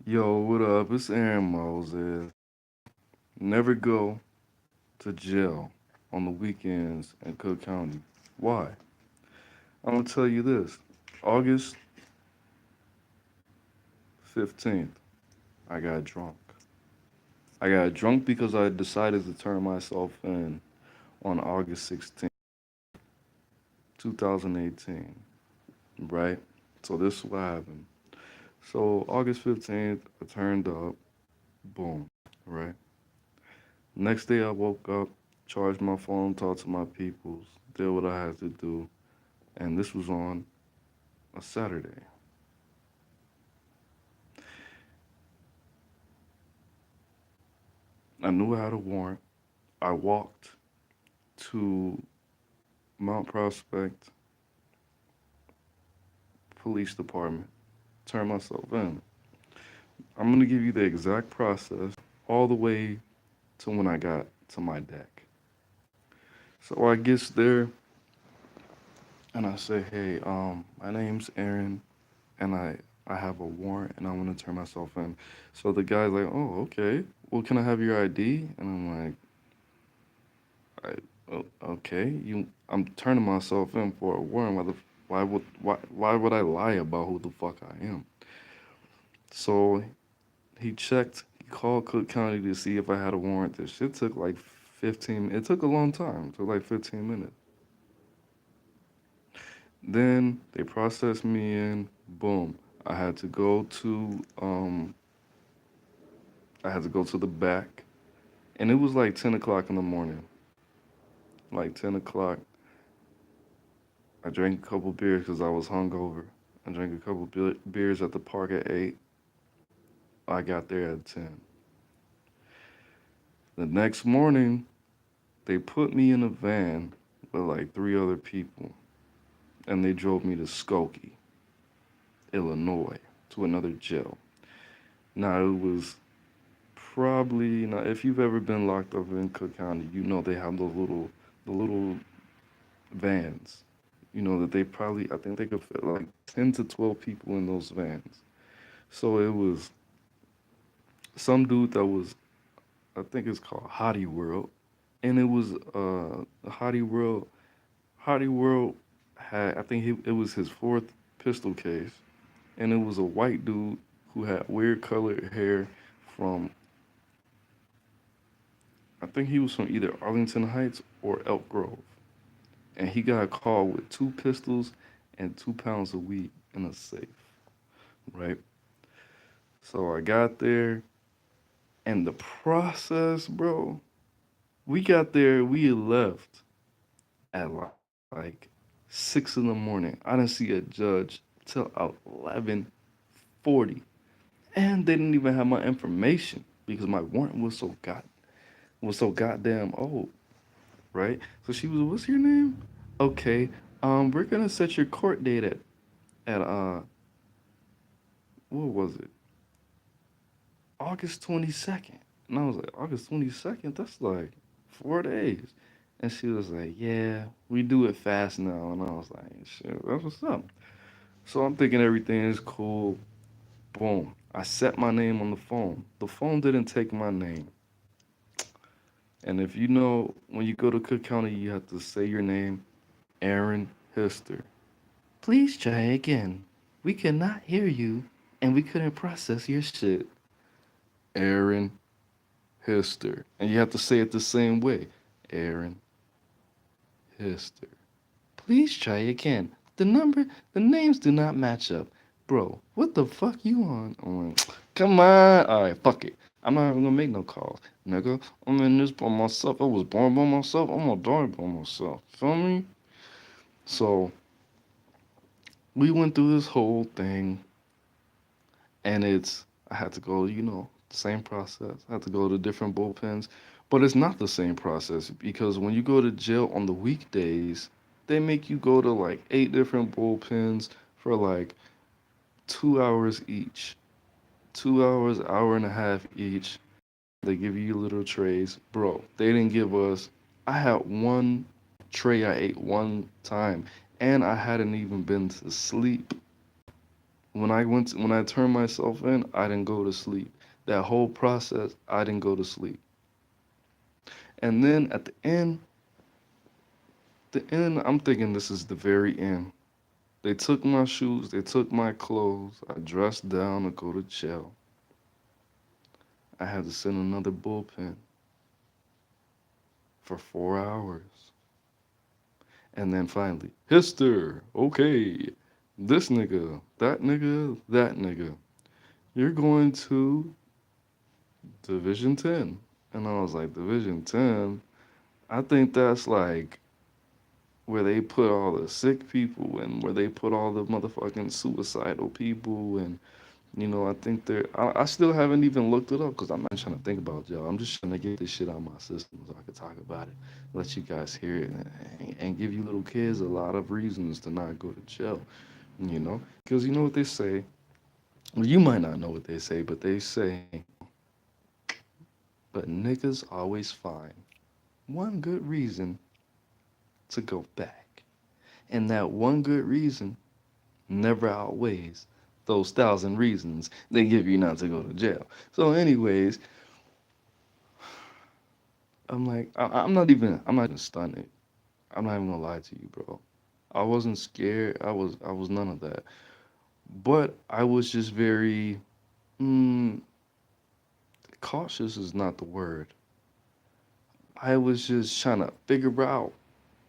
Yo, what up? It's AaroniMoses. Never go to jail on the weekends in Cook County. Why? I'm gonna tell you this. August 15th, I got drunk. I got drunk because I decided to turn myself in on August 16th, 2018. Right? So this is what happened. So August 15th, I turned up. Boom. Right? Next day, I woke up, charged my phone, talked to my peoples, did what I had to do, and this was on a Saturday. I knew I had a warrant. I walked to Mount Prospect Police Department, turned myself in. I'm going to give you the exact process all the way to when I got to my deck. So I gets there and I say, hey, my name's Aaron and I have a warrant and I want to turn myself in. So the guy's like, oh, okay. Well, can I have your ID? And I'm like, okay, I'm turning myself in for a warrant. Why would I lie about who the fuck I am? So he checked. He called Cook County to see if I had a warrant. This shit took like 15. It took a long time. It took like 15 minutes. Then they processed me in. Boom. I had to go to um. I had to go to the back, and it was like 10 o'clock in the morning. Like 10 o'clock. I drank a couple beers because I was hungover. I drank a couple beers at the park at 8. I got there at 10. The next morning, they put me in a van with like three other people, and they drove me to Skokie, Illinois, to another jail. Now, it was probably, now, if you've ever been locked up in Cook County, you know they have the little vans. You know that they probably, I think they could fit like 10 to 12 people in those vans. So it was some dude that was, I think it's called Hottie World, and it was Hottie World. Hottie World had, I think it was his fourth pistol case, and it was a white dude who had weird colored hair from, I think he was from either Arlington Heights or Elk Grove, and he got caught with two pistols and 2 pounds of weed in a safe, right? So I got there, and the process, bro. We got there, we left at like 6 in the morning. I didn't see a judge till 11:40, and they didn't even have my information because my warrant was so goddamn old, right? So she was, "What's your name?" Okay, we're gonna set your court date at what was it? August 22nd. And I was like, August 22nd? That's like 4 days. And she was like, yeah, we do it fast now. And I was like, shit, that's what's up. So I'm thinking everything is cool. Boom. I set my name on the phone. The phone didn't take my name. And if you know, when you go to Cook County, you have to say your name, Aaron Hister. Please try again. We could not hear you, and we couldn't process your shit. Aaron Hister. And you have to say it the same way. Aaron Hister. Please try again. The names do not match up. Bro, what the fuck you on? I'm like, come on. All right, fuck it. I'm not even gonna make no calls. Nigga, I'm in this by myself. I was born by myself. I'm gonna die by myself. Feel me? So, we went through this whole thing, and I had to go, same process. I had to go to different bullpens. But it's not the same process because when you go to jail on the weekdays, they make you go to like 8 different bullpens for like 2 hours each. 2 hours, hour and a half each. They give you little trays. Bro, they didn't give us, I had one tray I ate one time, and I hadn't even been to sleep. When I turned myself in, I didn't go to sleep. That whole process, I didn't go to sleep. And then at the end, I'm thinking this is the very end. They took my shoes, they took my clothes. I dressed down to go to jail. I had to sit in another bullpen for 4 hours. And then finally, Hister, okay, this nigga, that nigga. You're going to Division 10. And I was like, Division 10? I think that's like where they put all the sick people and where they put all the motherfucking suicidal people. And, I think I still haven't even looked it up because I'm not trying to think about jail. I'm just trying to get this shit out of my system so I can talk about it, let you guys hear it, and give you little kids a lot of reasons to not go to jail, Because you know what they say? Well, you might not know what they say, but they say, but niggas always find one good reason to go back. And that one good reason never outweighs those thousand reasons they give you not to go to jail. So, anyways, I'm not even stunned. I'm not even gonna lie to you, bro. I wasn't scared. I was none of that. But I was just very, mm, cautious is not the word. I was just trying to figure out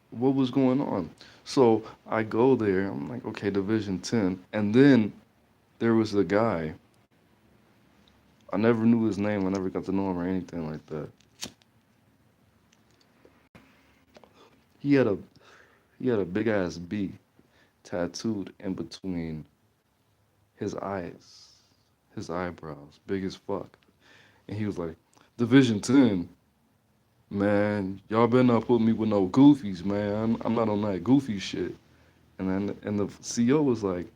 what was going on. So I go there. I'm like, okay, Division 10. And then there was a guy. I never knew his name. I never got to know him or anything like that. He had a he had a big ass B tattooed in between his eyes, his eyebrows, big as fuck. And he was like, Division 10, man, y'all better not put me with no goofies, man. I'm not on that goofy shit. And the CO was like,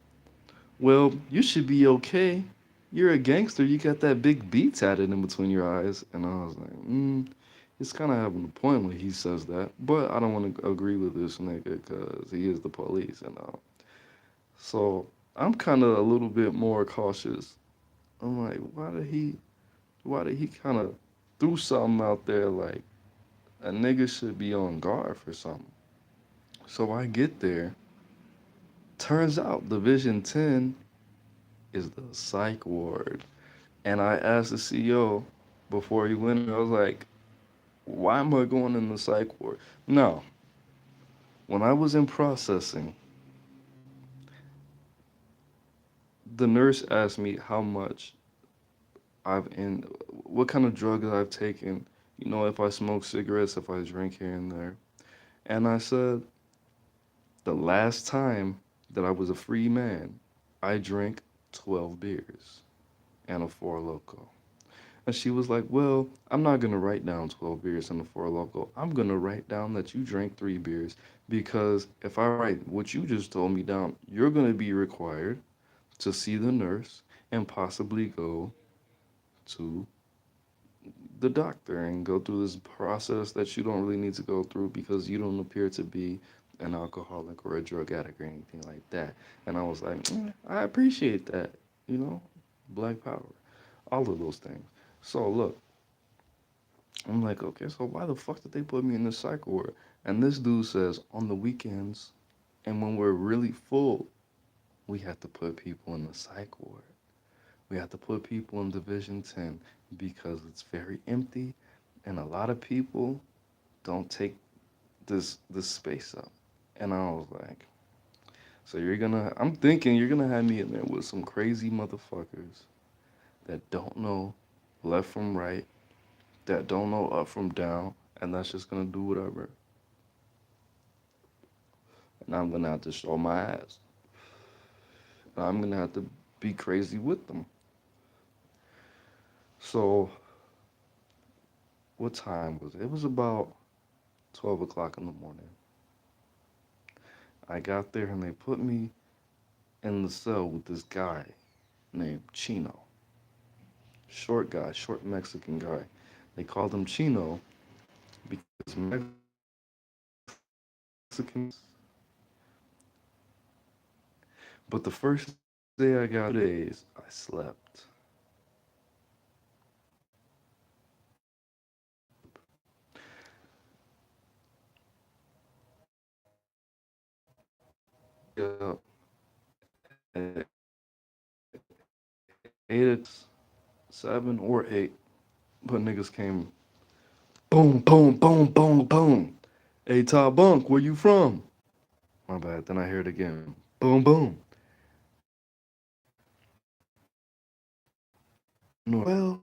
well, you should be okay. You're a gangster. You got that big B tatted in between your eyes. And I was like, he's kind of having a point when he says that. But I don't want to agree with this nigga because he is the police and all. So I'm kind of a little bit more cautious. I'm like, why did he kind of threw something out there like a nigga should be on guard for something? So I get there. Turns out Division 10 is the psych ward. And I asked the CEO before he went in, I was like, why am I going in the psych ward? Now, when I was in processing, the nurse asked me how much what kind of drugs I've taken, if I smoke cigarettes, if I drink here and there. And I said, the last time that I was a free man, I drank 12 beers and a Four Loko. And she was like, well, I'm not going to write down 12 beers and a Four Loko. I'm going to write down that you drank 3 beers because if I write what you just told me down, you're going to be required to see the nurse and possibly go to the doctor and go through this process that you don't really need to go through because you don't appear to be an alcoholic or a drug addict or anything like that. And I was like, I appreciate that, you know, Black Power, all of those things. So look, I'm like, okay, so why the fuck did they put me in the psych ward? And this dude says on the weekends and when we're really full, we have to put people in the psych ward. We have to put people in Division 10 because it's very empty and a lot of people don't take this space up. And I was like, so I'm thinking you're gonna have me in there with some crazy motherfuckers that don't know left from right, that don't know up from down, and that's just gonna do whatever. And I'm gonna have to show my ass. And I'm gonna have to be crazy with them. So what time was it? It was about 12 o'clock in the morning. I got there and they put me in the cell with this guy named Chino. Short guy, short Mexican guy. They called him Chino because Mexicans. But the first Say I got 2 days, I slept. Yeah, at 7 or 8, but niggas came boom, boom, boom, boom, boom. Hey, Top Bunk, where you from? My bad. Then I hear it again. Boom, boom. Well,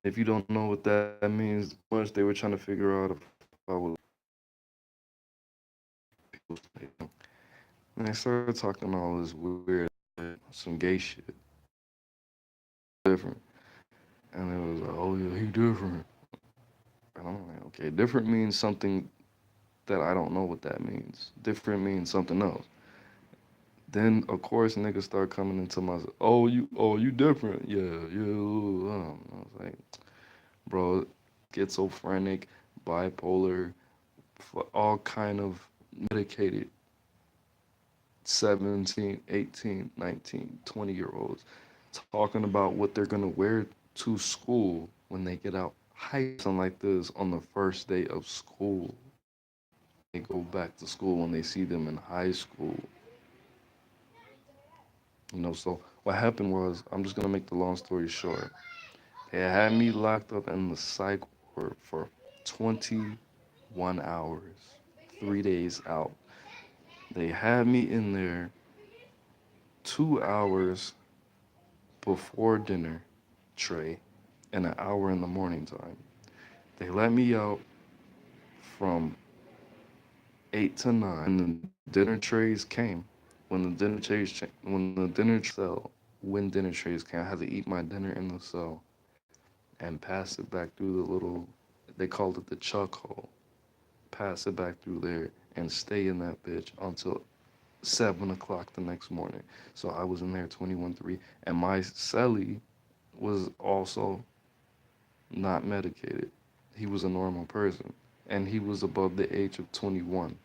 if you don't know what that means, much they were trying to figure out if I was people. And they started talking all this weird, some gay shit, different. And it was like, oh yeah, he different. And I'm like, okay, different means something that I don't know what that means. Different means something else. Then of course niggas start coming into my, oh you different, yeah, you. I was like, bro, schizophrenic, bipolar, all kind of medicated 17, 18, 19, 20-year olds talking about what they're gonna wear to school when they get out. Something like this on the first day of school. They go back to school when they see them in high school. So what happened was, I'm just gonna make the long story short. They had me locked up in the psych ward for 21 hours, 3 days out. They had me in there 2 hours before dinner tray and an hour in the morning time. They let me out from 8 to 9. And the dinner trays came. When the dinner cell, when dinner trays came, I had to eat my dinner in the cell and pass it back through the little, they called it the chuck hole. Pass it back through there and stay in that bitch until 7 o'clock the next morning. So I was in there 21-3, and my cellie was also not medicated. He was a normal person, and he was above the age of 21.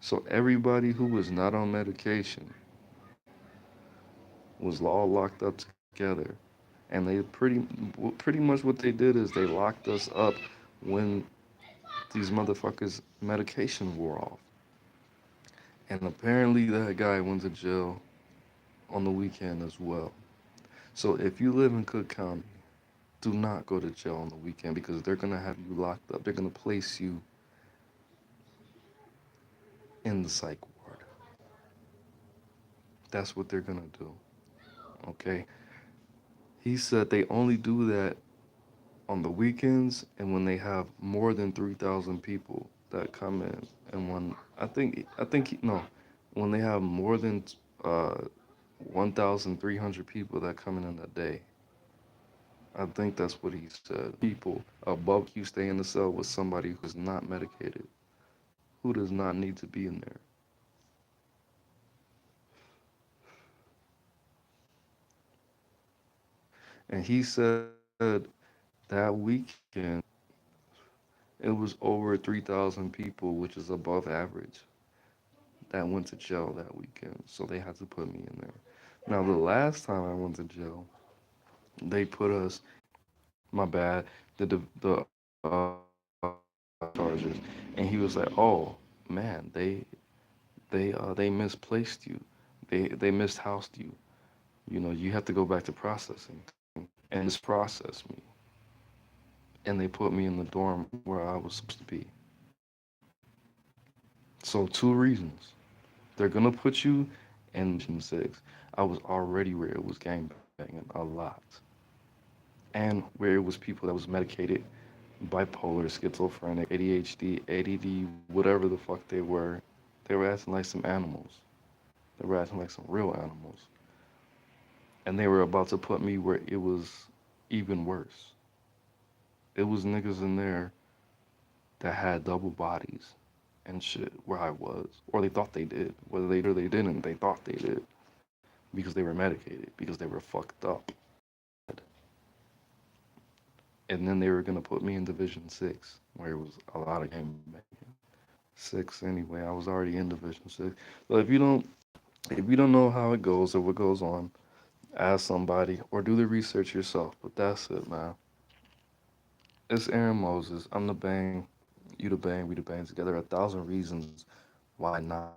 So everybody who was not on medication was all locked up together, and they pretty much what they did is they locked us up when these motherfuckers' medication wore off. And apparently that guy went to jail on the weekend as well. So if you live in Cook County, do not go to jail on the weekend because they're gonna have you locked up. They're gonna place you in the psych ward. That's what they're gonna do. Okay. He said they only do that on the weekends and when they have more than 3,000 people that come in. And no, when they have more than 1,300 people that come in a day. I think that's what he said. People above you stay in the cell with somebody who's not medicated, who does not need to be in there. And he said that weekend it was over 3,000 people, which is above average, that went to jail that weekend. So they had to put me in there. Now, the last time I went to jail, they put us, my bad, charges, and he was like, "Oh man, they misplaced you, they mishoused you. You have to go back to processing." And this processed me, and they put me in the dorm where I was supposed to be. So two reasons: they're gonna put you in Mission Six. I was already where it was gangbanging a lot, and where it was people that was medicated, bipolar, schizophrenic, ADHD, ADD, whatever the fuck they were. They were acting like some animals. They were acting like some real animals. And they were about to put me where it was even worse. It was niggas in there that had double bodies and shit where I was. Or they thought they did. Whether they did or they didn't, they thought they did. Because they were medicated. Because they were fucked up. And then they were gonna put me in Division 6. where it was a lot of game banging. Six anyway. I was already in Division Six. So if you don't know how it goes or what goes on, ask somebody or do the research yourself. But that's it, man. It's Aaron Moses. I'm the bang. You the bang. We the bang together. 1,000 reasons why not.